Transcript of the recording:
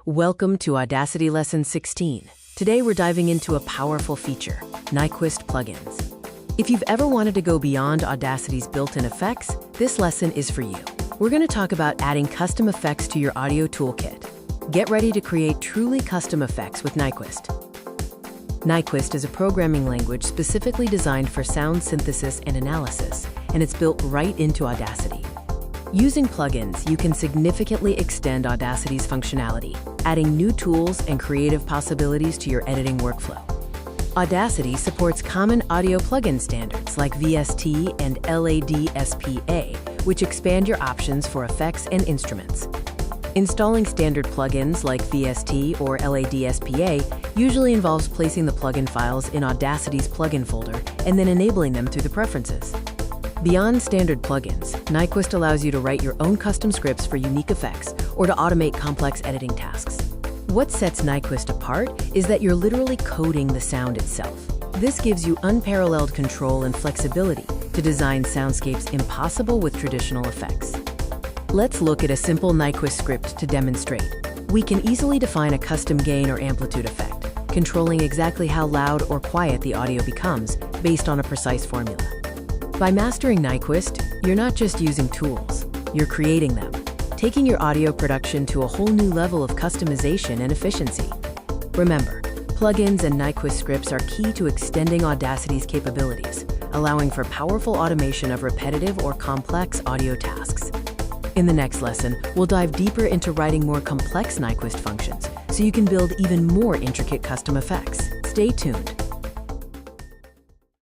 Welcome to Audacity Lesson 16. Today we're diving into a powerful feature, Nyquist plugins. If you've ever wanted to go beyond Audacity's built-in effects, this lesson is for you. We're going to talk about adding custom effects to your audio toolkit. Get ready to create truly custom effects with Nyquist. Nyquist is a programming language specifically designed for sound synthesis and analysis, and it's built right into Audacity. Using plugins, you can significantly extend Audacity's functionality, adding new tools and creative possibilities to your editing workflow. Audacity supports common audio plugin standards like VST and LADSPA, which expand your options for effects and instruments. Installing standard plugins like VST or LADSPA usually involves placing the plugin files in Audacity's plugin folder and then enabling them through the preferences. Beyond standard plugins, Nyquist allows you to write your own custom scripts for unique effects or to automate complex editing tasks. What sets Nyquist apart is that you're literally coding the sound itself. This gives you unparalleled control and flexibility to design soundscapes impossible with traditional effects. Let's look at a simple Nyquist script to demonstrate. We can easily define a custom gain or amplitude effect, controlling exactly how loud or quiet the audio becomes based on a precise formula. By mastering Nyquist, you're not just using tools, you're creating them, taking your audio production to a whole new level of customization and efficiency. Remember, plugins and Nyquist scripts are key to extending Audacity's capabilities, allowing for powerful automation of repetitive or complex audio tasks. In the next lesson, we'll dive deeper into writing more complex Nyquist functions so you can build even more intricate custom effects. Stay tuned.